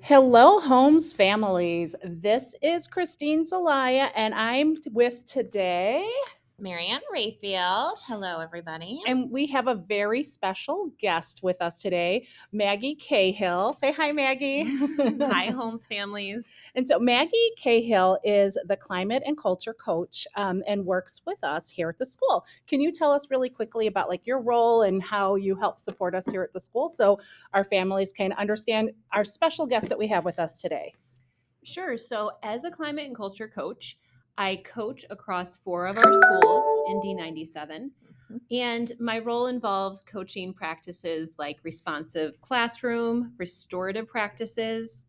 Hello, Holmes families. This is Christine Zelaya, and I'm with today. Marianne Rayfield. Hello, everybody. And we have a very special guest with us today, Maggie Cahill. Say hi, Maggie. Hi, Holmes families. And so Maggie Cahill is the climate and culture coach and works with us here at the school. Can you tell us really quickly about like your role and how you help support us here at the school so our families can understand our special guest that we have with us today? Sure. So, as a climate and culture coach, I coach across 4 of our schools in D97. And my role involves coaching practices like responsive classroom, restorative practices,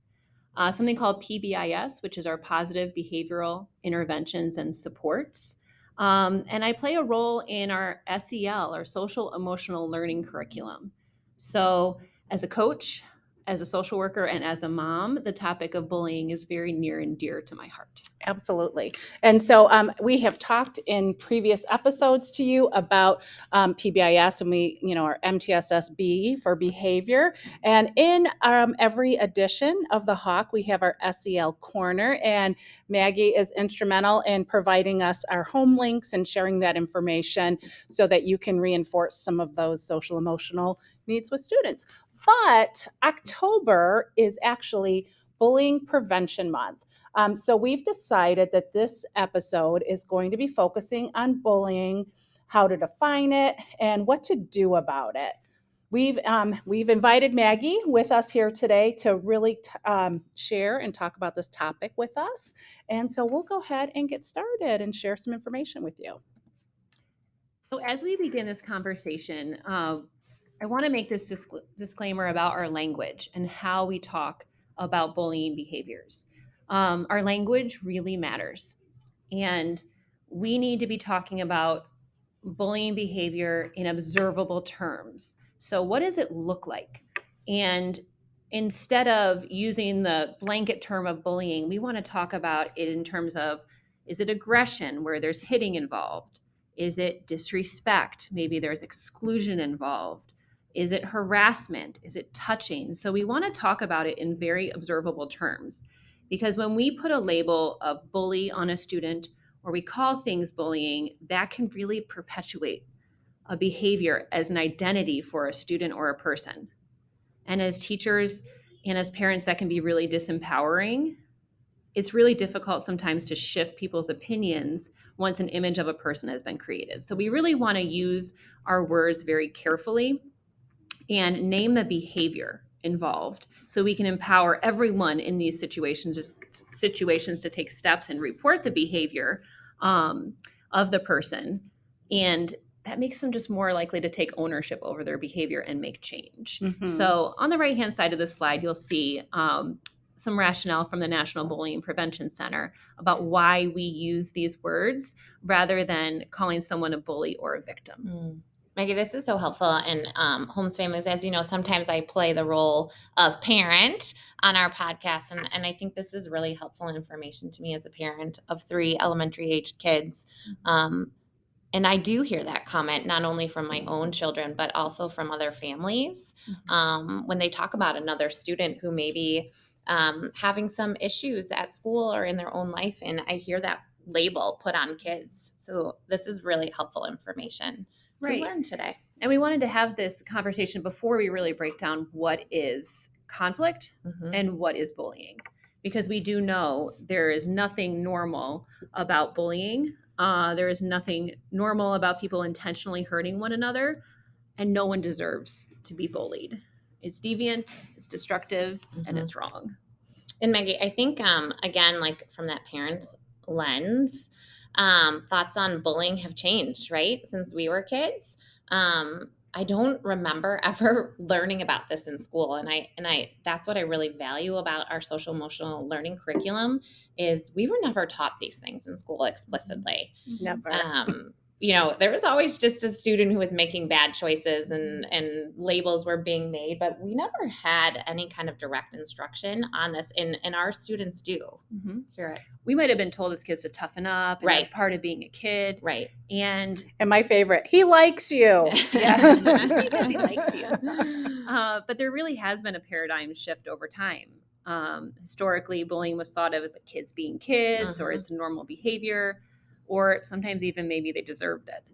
something called PBIS, which is our positive behavioral interventions and supports. And I play a role in our SEL, our social emotional learning curriculum. So, as a coach, as a social worker, and as a mom, the topic of bullying is very near and dear to my heart. Absolutely. And so we have talked in previous episodes to you about PBIS and our MTSSB for behavior. And in every edition of the Hawk, we have our SEL corner, and Maggie is instrumental in providing us our home links and sharing that information so that you can reinforce some of those social emotional needs with students. But October is actually Bullying Prevention Month. So we've decided that this episode is going to be focusing on bullying, how to define it, and what to do about it. We've invited Maggie with us here today to really share and talk about this topic with us. And so we'll go ahead and get started and share some information with you. So, as we begin this conversation, I want to make this disclaimer about our language and how we talk about bullying behaviors. Our language really matters. And we need to be talking about bullying behavior in observable terms. So, what does it look like? And instead of using the blanket term of bullying, we want to talk about it in terms of, is it aggression where there's hitting involved? Is it disrespect? Maybe there's exclusion involved. Is it harassment? Is it touching? So we want to talk about it in very observable terms, because when we put a label of bully on a student or we call things bullying, that can really perpetuate a behavior as an identity for a student or a person. And as teachers and as parents, that can be really disempowering. It's really difficult sometimes to shift people's opinions once an image of a person has been created. So we really want to use our words very carefully and name the behavior involved so we can empower everyone in these situations to take steps and report the behavior of the person. And that makes them just more likely to take ownership over their behavior and make change. Mm-hmm. So on the right-hand side of the slide, you'll see some rationale from the National Bullying Prevention Center about why we use these words rather than calling someone a bully or a victim. Maggie, this is so helpful. And Holmes families, as you know, sometimes I play the role of parent on our podcast. And I think this is really helpful information to me as a parent of 3 elementary aged kids. And I do hear that comment, not only from my own children, but also from other families when they talk about another student who may be having some issues at school or in their own life. And I hear that label put on kids. So this is really helpful information to learn today. And we wanted to have this conversation before we really break down what is conflict and what is bullying. Because we do know there is nothing normal about bullying. There is nothing normal about people intentionally hurting one another, and no one deserves to be bullied. It's deviant, it's destructive, and it's wrong. And Maggie, I think, again, like from that parent's lens, thoughts on bullying have changed, right? Since we were kids. I don't remember ever learning about this in school. And I that's what I really value about our social emotional learning curriculum is we were never taught these things in school explicitly. Never. There was always just a student who was making bad choices and labels were being made, but we never had any kind of direct instruction on this. And our students do hear it. We might have been told as kids to toughen up, and that's part of being a kid. Right. And my favorite, he likes you. Yeah, because he likes you. But there really has been a paradigm shift over time. Historically, bullying was thought of as like kids being kids, or it's normal behavior, or sometimes even maybe they deserved it.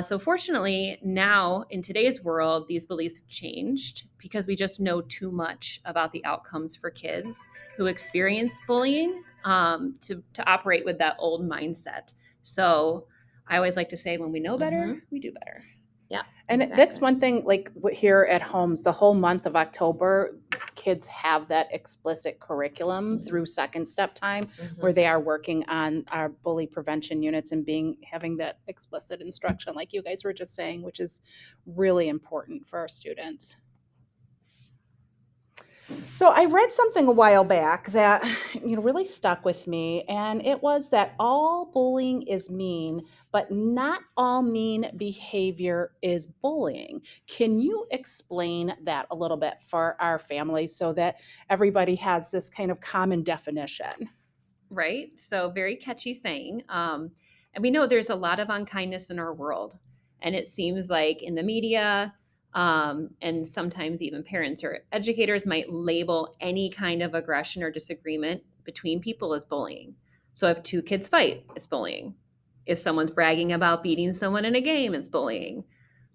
So fortunately, now in today's world, these beliefs have changed because we just know too much about the outcomes for kids who experience bullying to operate with that old mindset. So I always like to say, when we know better, we do better. Yeah. And that's one thing, like here at Holmes, the whole month of October, kids have that explicit curriculum through second step time where they are working on our bully prevention units and having that explicit instruction, like you guys were just saying, which is really important for our students. So I read something a while back that really stuck with me, and it was that all bullying is mean, but not all mean behavior is bullying. Can you explain that a little bit for our families so that everybody has this kind of common definition? Right? So very catchy saying. And we know there's a lot of unkindness in our world. And it seems like in the media, and sometimes even parents or educators might label any kind of aggression or disagreement between people as bullying. So if two kids fight, it's bullying. If someone's bragging about beating someone in a game, it's bullying.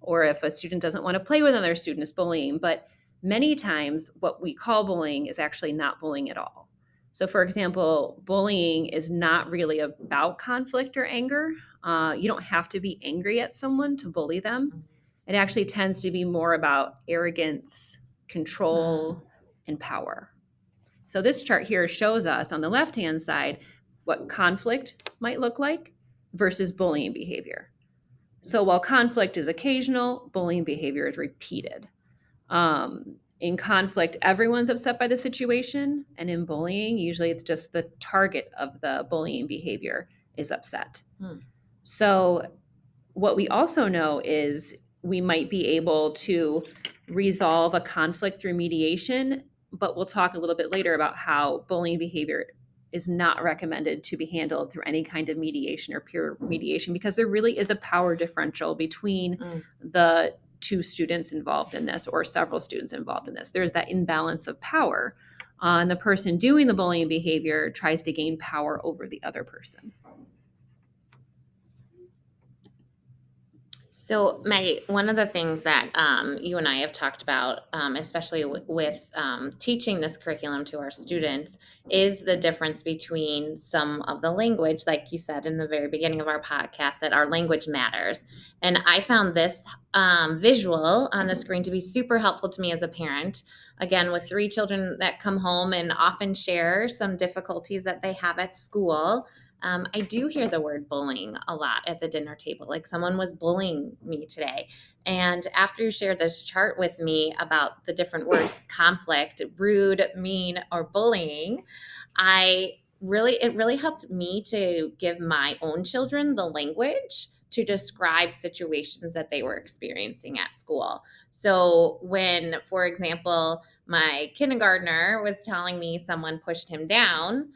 Or if a student doesn't want to play with another student, it's bullying. But many times, what we call bullying is actually not bullying at all. So, for example, bullying is not really about conflict or anger. You don't have to be angry at someone to bully them. It actually tends to be more about arrogance, control, and power. So, this chart here shows us on the left-hand side what conflict might look like versus bullying behavior. So, while conflict is occasional, bullying behavior is repeated. In conflict, everyone's upset by the situation. And in bullying, usually it's just the target of the bullying behavior is upset. So, what we also know is we might be able to resolve a conflict through mediation, but we'll talk a little bit later about how bullying behavior is not recommended to be handled through any kind of mediation or peer mediation because there really is a power differential between the two students involved in this or several students involved in this. There's that imbalance of power. And the person doing the bullying behavior tries to gain power over the other person. So, Maggie, one of the things that you and I have talked about, especially with teaching this curriculum to our students, is the difference between some of the language, like you said in the very beginning of our podcast, that our language matters. And I found this visual on the screen to be super helpful to me as a parent. Again, with 3 children that come home and often share some difficulties that they have at school. I do hear the word bullying a lot at the dinner table. Like someone was bullying me today. And after you shared this chart with me about the different words, conflict, rude, mean, or bullying, it really helped me to give my own children the language to describe situations that they were experiencing at school. So when, for example, my kindergartner was telling me someone pushed him down,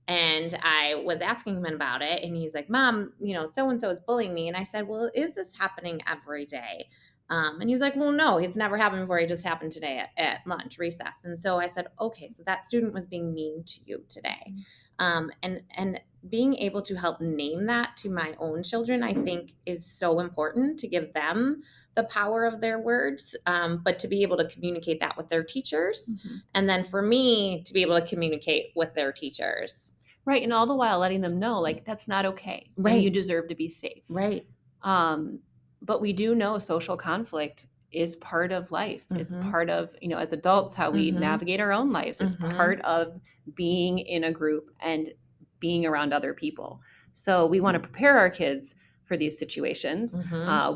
and I was asking him about it, and he's like, Mom, so-and-so is bullying me. And I said, well, is this happening every day? And he's like, well, no, it's never happened before. It just happened today at lunch recess. And so I said, okay, so that student was being mean to you today. And being able to help name that to my own children, I think is so important to give them the power of their words, but to be able to communicate that with their teachers. And then for me to be able to communicate with their teachers. Right. And all the while letting them know, like, that's not okay. Right. And you deserve to be safe. Right. But we do know social conflict is part of life. It's part of, as adults, how we navigate our own lives. It's part of being in a group and being around other people. So we want to prepare our kids for these situations.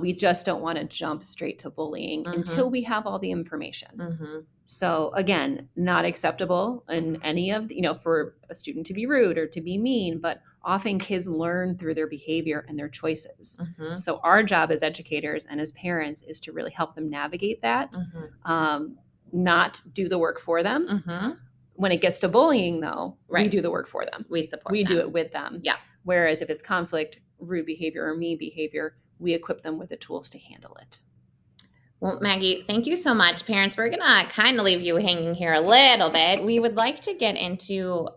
We just don't want to jump straight to bullying until we have all the information. So again, not acceptable in any of, for a student to be rude or to be mean, but often kids learn through their behavior and their choices. So our job as educators and as parents is to really help them navigate that, not do the work for them. When it gets to bullying, though, we do the work for them. We support We them. do it with them. Yeah. Whereas if it's conflict, rude behavior, or mean behavior, we equip them with the tools to handle it. Well, Maggie, thank you so much. Parents, we're going to kind of leave you hanging here a little bit. We would like to get into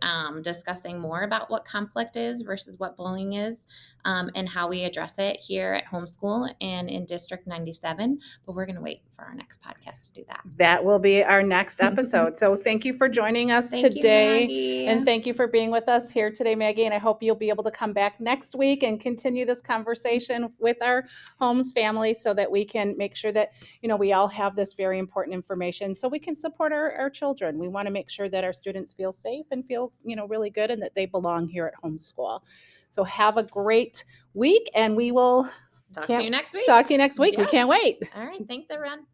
discussing more about what conflict is versus what bullying is, and how we address it here at homeschool and in District 97. But we're going to wait for our next podcast to do that. That will be our next episode. So thank you for joining us Thank today. you, Maggie. And thank you for being with us here today, Maggie. And I hope you'll be able to come back next week and continue this conversation with our Holmes family so that we can make sure that, we all have this very important information so we can support our children. We want to make sure that our students feel safe and feel, really good and that they belong here at homeschool. So have a great week, and we will talk to you next week. Talk to you next week. Yeah. We can't wait. All right. Thanks, everyone.